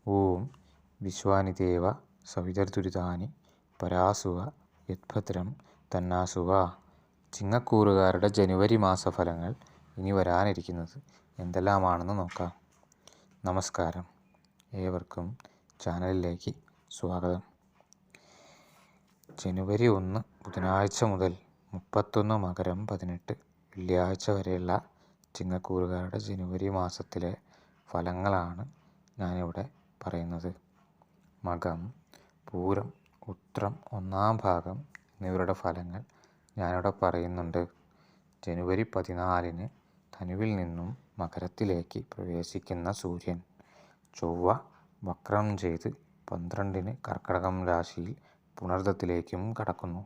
ഓം വിശ്വാനിദേവ സവിതർദുരിതാനി പരാസുവ യദ്ഭദ്രം തന്നാസുവ. ചിങ്ങക്കൂറുകാരുടെ ജനുവരി മാസഫലങ്ങൾ ഇനി വരാനിരിക്കുന്നത് എന്തെല്ലാമാണെന്ന് നോക്കാം. നമസ്കാരം, ഏവർക്കും ചാനലിലേക്ക് സ്വാഗതം. ജനുവരി 1 ബുധനാഴ്ച മുതൽ 31 മകരം 18 വെള്ളിയാഴ്ച വരെയുള്ള ചിങ്ങക്കൂറുകാരുടെ ജനുവരി മാസത്തിലെ ഫലങ്ങളാണ് ഞാനിവിടെ പറയുന്നത്. മകം, പൂരം, ഉത്രം 1-ാം ഭാഗം എന്നിവരുടെ ഫലങ്ങൾ ഞാനിവിടെ പറയുന്നുണ്ട്. ജനുവരി 14 ധനുവിൽ നിന്നും മകരത്തിലേക്ക് പ്രവേശിക്കുന്ന സൂര്യൻ. ചൊവ്വ വക്രം ചെയ്ത് 12 കർക്കടകം രാശിയിൽ പുണർദത്തിലേക്കും കടക്കുന്നു.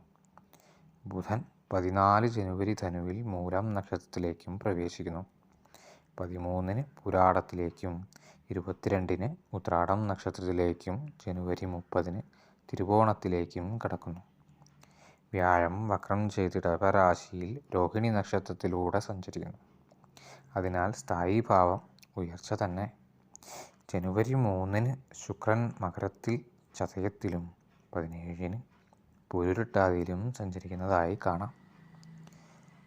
ബുധൻ 14 ജനുവരി ധനുവിൽ മൂലം നക്ഷത്രത്തിലേക്കും പ്രവേശിക്കുന്നു. 13 പുരാടത്തിലേക്കും 22 ഉത്രാടം നക്ഷത്രത്തിലേക്കും ജനുവരി 30 തിരുവോണത്തിലേക്കും കടക്കുന്നു. വ്യാഴം വക്രം ചെയ്ത് ഇടവരാശിയിൽ രോഹിണി നക്ഷത്രത്തിലൂടെ സഞ്ചരിക്കുന്നു. അതിനാൽ സ്ഥായി ഭാവം ഉയർച്ച തന്നെ. ജനുവരി 3 ശുക്രൻ മകരത്തിൽ ചതയത്തിലും 17 പൂരുരുട്ടാതിയിലും സഞ്ചരിക്കുന്നതായി കാണാം.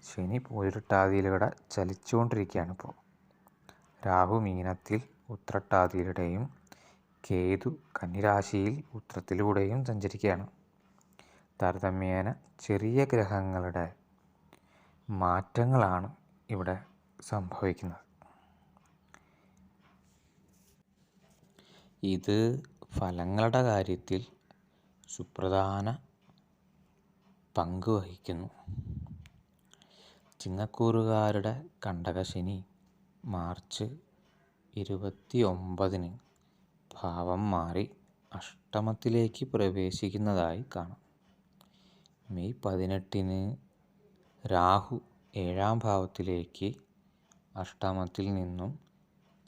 ശനി പൂരുരുട്ടാതിയിലൂടെ ചലിച്ചുകൊണ്ടിരിക്കുകയാണ് ഇപ്പോൾ. രാഹു മീനത്തിൽ ഉത്രട്ടാതിയിലൂടെയും കേതു കന്നിരാശിയിൽ ഉത്രത്തിലൂടെയും സഞ്ചരിക്കുകയാണ്. താരതമ്യേന ചെറിയ ഗ്രഹങ്ങളുടെ മാറ്റങ്ങളാണ് ഇവിടെ സംഭവിക്കുന്നത്. ഇത് ഫലങ്ങളുടെ കാര്യത്തിൽ സുപ്രധാന പങ്ക് വഹിക്കുന്നു. ചിങ്ങക്കൂറുകാരുടെ കണ്ടകശനി മാർച്ച് 29 ഭാവം മാറി അഷ്ടമത്തിലേക്ക് പ്രവേശിക്കുന്നതായി കാണാം. മെയ് 18 രാഹു 7-ാം ഭാവത്തിലേക്ക് അഷ്ടമത്തിൽ നിന്നും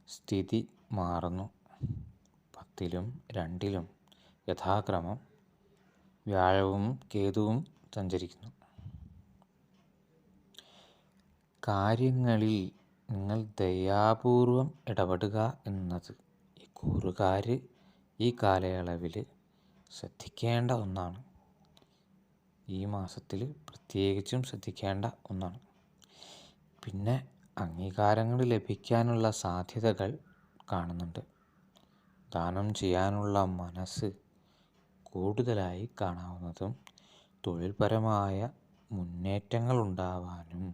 സ്ഥിതി മാറുന്നു. 10-ലും 2-ലും യഥാക്രമം വ്യാഴവും കേതുവും സഞ്ചരിക്കുന്നു. കാര്യങ്ങളിൽ നിങ്ങൾ ദയാപൂർവം ഇടപെടുക എന്നത് ഈ കൂറുകാർ ഈ കാലയളവിൽ ശ്രദ്ധിക്കേണ്ട ഒന്നാണ്. ഈ മാസത്തിൽ പ്രത്യേകിച്ചും ശ്രദ്ധിക്കേണ്ട ഒന്നാണ്. പിന്നെ അംഗീകാരങ്ങൾ ലഭിക്കാനുള്ള സാധ്യതകൾ കാണുന്നുണ്ട്. ദാനം ചെയ്യാനുള്ള മനസ്സ് കൂടുതലായി കാണാവുന്നതും തൊഴിൽപരമായ മുന്നേറ്റങ്ങൾ ഉണ്ടാവാനും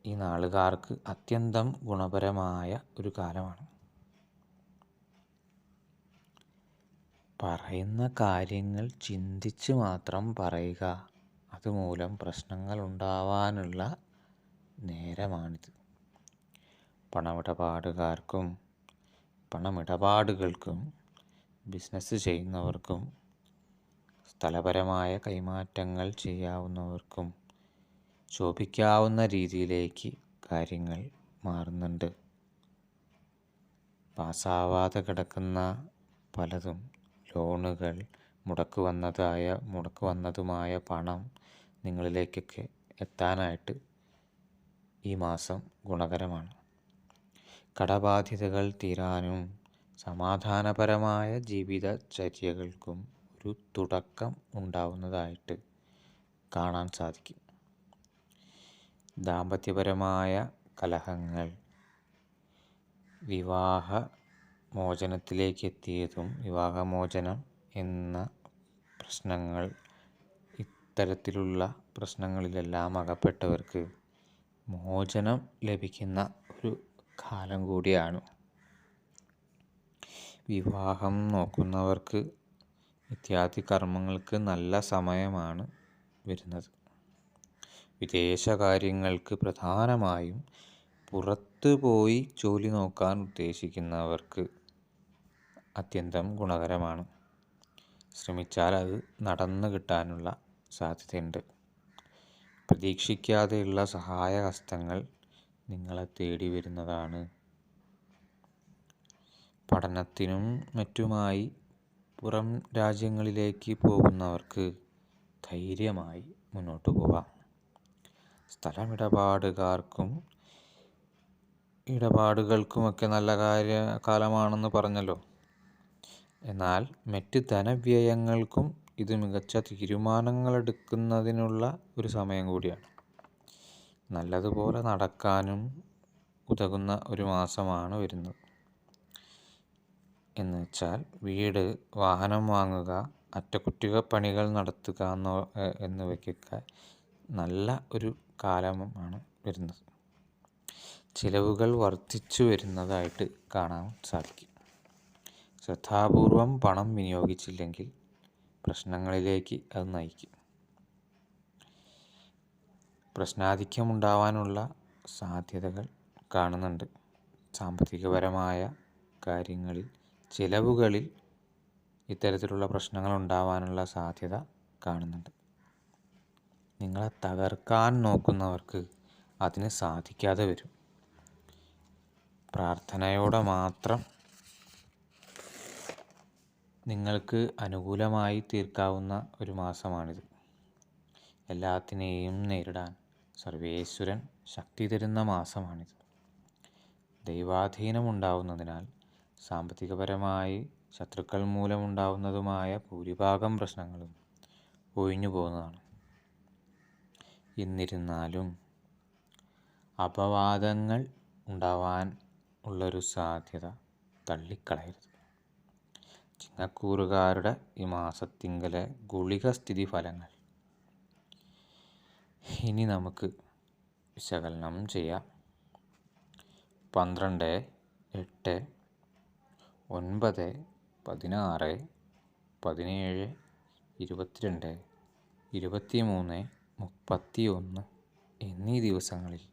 ഈ നാളുകാർക്ക് അത്യന്തം ഗുണപരമായ ഒരു കാലമാണ്. പറയുന്ന കാര്യങ്ങൾ ചിന്തിച്ച് മാത്രം പറയുക. അതുമൂലം പ്രശ്നങ്ങൾ ഉണ്ടാവാനുള്ള നേരമാണിത്. പണമിടപാടുകൾക്കും ബിസിനസ് ചെയ്യുന്നവർക്കും സ്ഥലപരമായ കൈമാറ്റങ്ങൾ ചെയ്യാവുന്നവർക്കും ശോഭിക്കാവുന്ന രീതിയിലേക്ക് കാര്യങ്ങൾ മാറുന്നുണ്ട്. പാസ്സാവാതെ കിടക്കുന്ന പലതും, ലോണുകൾ, മുടക്കുവന്നതുമായ പണം നിങ്ങളിലേക്കൊക്കെ എത്താനായിട്ട് ഈ മാസം ഗുണകരമാണ്. കടബാധ്യതകൾ തീരാനും സമാധാനപരമായ ജീവിതചര്യകൾക്കും ഒരു തുടക്കം ഉണ്ടാവുന്നതായിട്ട് കാണാൻ സാധിക്കും. ദാമ്പത്യപരമായ കലഹങ്ങൾ, വിവാഹമോചനം എന്ന പ്രശ്നങ്ങൾ, ഇത്തരത്തിലുള്ള പ്രശ്നങ്ങളിലെല്ലാം അകപ്പെട്ടവർക്ക് മോചനം ലഭിക്കുന്ന ഒരു കാലം കൂടിയാണ്. വിവാഹം നോക്കുന്നവർക്ക് ഇത്യാദി കർമ്മങ്ങൾക്ക് നല്ല സമയമാണ് വരുന്നത്. വിദേശകാര്യങ്ങൾക്ക്, പ്രധാനമായും പുറത്ത് പോയി ജോലി നോക്കാൻ ഉദ്ദേശിക്കുന്നവർക്ക് അത്യന്തം ഗുണകരമാണ്. ശ്രമിച്ചാൽ അത് നടന്നു കിട്ടാനുള്ള സാധ്യതയുണ്ട്. പ്രതീക്ഷിക്കാതെയുള്ള സഹായഹസ്തങ്ങൾ നിങ്ങളെ തേടി വരുന്നതാണ്. പഠനത്തിനും മറ്റുമായി പുറം രാജ്യങ്ങളിലേക്ക് പോകുന്നവർക്ക് ധൈര്യമായി മുന്നോട്ട് പോകാം. സ്ഥലമിടപാടുകാർക്കും ഇടപാടുകൾക്കുമൊക്കെ നല്ല കാലമാണെന്ന് പറഞ്ഞല്ലോ. എന്നാൽ മറ്റ് ധനവ്യയങ്ങൾക്കും ഇത് മികച്ച തീരുമാനങ്ങളെടുക്കുന്നതിനുള്ള ഒരു സമയം കൂടിയാണ്. നല്ലതുപോലെ നടക്കാനും ഉതകുന്ന ഒരു മാസമാണ് വരുന്നത്. എന്ന് വെച്ചാൽ വീട്, വാഹനം വാങ്ങുക, അറ്റകുറ്റപ്പണികൾ നടത്തുക എന്നിവയ്ക്കൊക്കെ നല്ല ഒരു കാലമാണ് വരുന്നത്. ചിലവുകൾ വർദ്ധിച്ചു വരുന്നതായിട്ട് കാണാൻ സാധിക്കും. ശ്രദ്ധാപൂർവം പണം വിനിയോഗിച്ചില്ലെങ്കിൽ പ്രശ്നങ്ങളിലേക്ക് അത് നയിക്കും. പ്രശ്നാധിക്യമുണ്ടാവാനുള്ള സാധ്യതകൾ കാണുന്നുണ്ട്. സാമ്പത്തികപരമായ കാര്യങ്ങളിൽ, ചിലവുകളിൽ ഇത്തരത്തിലുള്ള പ്രശ്നങ്ങൾ ഉണ്ടാവാനുള്ള സാധ്യത കാണുന്നുണ്ട്. നിങ്ങളെ തകർക്കാൻ നോക്കുന്നവർക്ക് അതിന് സാധിക്കാതെ വരും. പ്രാർത്ഥനയോടെ മാത്രം നിങ്ങൾക്ക് അനുകൂലമായി തീർക്കാവുന്ന ഒരു മാസമാണിത്. എല്ലാത്തിനെയും നേരിടാൻ സർവേശ്വരൻ ശക്തി തരുന്ന മാസമാണിത്. ദൈവാധീനമുണ്ടാവുന്നതിനാൽ സാമ്പത്തികപരമായി ശത്രുക്കൾ മൂലമുണ്ടാവുന്നതുമായ ഭൂരിഭാഗം പ്രശ്നങ്ങളും ഒഴിഞ്ഞു പോകുന്നതാണ്. എന്നിരുന്നാലും അപവാദങ്ങൾ ഉണ്ടാവാൻ ഉള്ളൊരു സാധ്യത തള്ളിക്കളയരുത്. ചിങ്ങക്കൂറുകാരുടെ ഈ മാസത്തിങ്കലെ ഗുളിക സ്ഥിതി ഫലങ്ങൾ ഇനി നമുക്ക് വിശകലനം ചെയ്യാം. 12, 8, 9, 16, 17, 22, 23, 31 എന്നീ ദിവസങ്ങളിൽ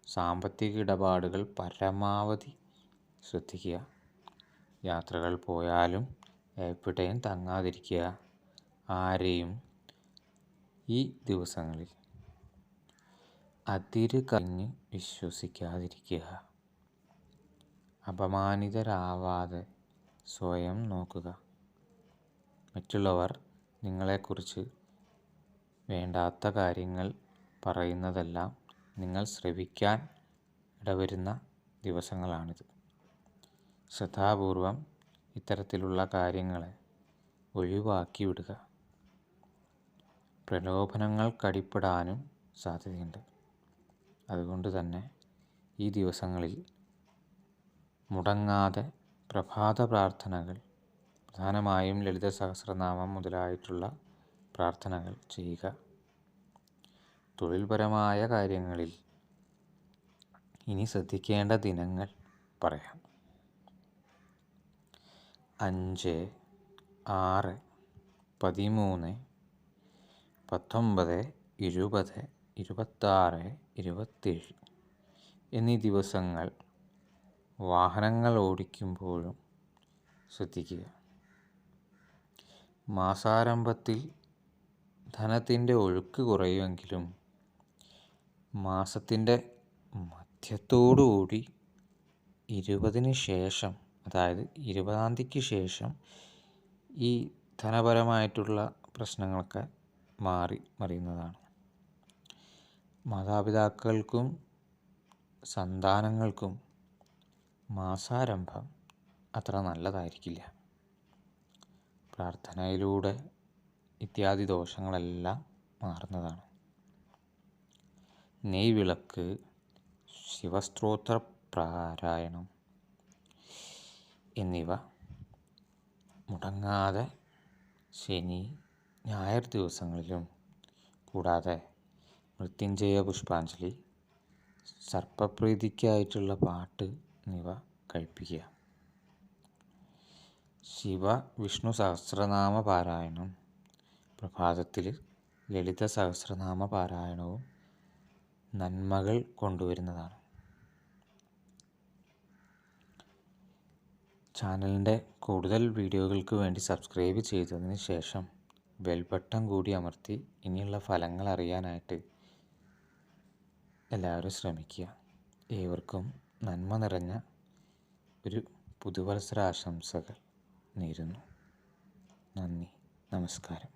സാമ്പത്തിക ഇടപാടുകൾ പരമാവധി ശ്രദ്ധിക്കുക. യാത്രകൾ പോയാലും എവിടെയും തങ്ങാതിരിക്കുക. ആരെയും ഈ ദിവസങ്ങളിൽ അതിര് കവിഞ്ഞ് വിശ്വസിക്കാതിരിക്കുക. അപമാനിതരാവാതെ സ്വയം നോക്കുക. മറ്റുള്ളവർ നിങ്ങളെക്കുറിച്ച് വേണ്ടാത്ത കാര്യങ്ങൾ പറയുന്നതെല്ലാം നിങ്ങൾ ശ്രവിക്കാൻ ഇടവരുന്ന ദിവസങ്ങളാണിത്. ശ്രദ്ധാപൂർവം ഇത്തരത്തിലുള്ള കാര്യങ്ങളെ ഒഴിവാക്കി വിടുക. പ്രലോഭനങ്ങൾക്കടിപ്പെടാനും സാധ്യതയുണ്ട്. അതുകൊണ്ട് തന്നെ ഈ ദിവസങ്ങളിൽ മുടങ്ങാതെ പ്രഭാത പ്രാർത്ഥനകൾ, പ്രധാനമായും ലളിത സഹസ്രനാമം മുതലായിട്ടുള്ള പ്രാർത്ഥനകൾ ചെയ്യുക. തൊഴിൽപരമായ കാര്യങ്ങളിൽ ഇനി ശ്രദ്ധിക്കേണ്ട ദിനങ്ങൾ പറയാം. 5, 6, 13, 19, 20, 26, 27 എന്നീ ദിവസങ്ങൾ വാഹനങ്ങൾ ഓടിക്കുമ്പോഴും ശ്രദ്ധിക്കുക. മാസാരംഭത്തിൽ ധനത്തിൻ്റെ ഒഴുക്ക് കുറയുമെങ്കിലും മാസത്തിൻ്റെ മധ്യത്തോടുകൂടി 20-ന് ശേഷം, അതായത് 20-ാം തീയതിക്ക് ശേഷം ഈ ധനപരമായിട്ടുള്ള പ്രശ്നങ്ങളൊക്കെ മറിയുന്നതാണ്. മാതാപിതാക്കൾക്കും സന്താനങ്ങൾക്കും മാസാരംഭം അത്ര നല്ലതായിരിക്കില്ല. പ്രാർത്ഥനയിലൂടെ ഇത്യാദി ദോഷങ്ങളെല്ലാം മാറുന്നതാണ്. നെയ്വിളക്ക്, ശിവസ്തോത്ര പാരായണം എന്നിവ മുടങ്ങാതെ ശനി, ഞായർ ദിവസങ്ങളിലും, കൂടാതെ മൃത്യുഞ്ജയ പുഷ്പാഞ്ജലി, സർപ്പപ്രീതിക്കായിട്ടുള്ള പാട്ട് എന്നിവ കഴിപ്പിക്കുക. ശിവ വിഷ്ണു സഹസ്രനാമ പാരായണം, പ്രഭാതത്തിൽ ലളിത സഹസ്രനാമ പാരായണവും നന്മകൾ കൊണ്ടുവരുന്നതാണ്. ചാനലിൻ്റെ കൂടുതൽ വീഡിയോകൾക്ക് വേണ്ടി സബ്സ്ക്രൈബ് ചെയ്തതിന് ശേഷം ബെൽ ബട്ടൺ കൂടി അമർത്തി ഇനിയുള്ള ഫലങ്ങൾ അറിയാനായിട്ട് എല്ലാവരും ശ്രമിക്കുക. ഏവർക്കും നന്മ നിറഞ്ഞ ഒരു പുതുവത്സരാശംസകൾ നേരുന്നു. നന്ദി, നമസ്കാരം.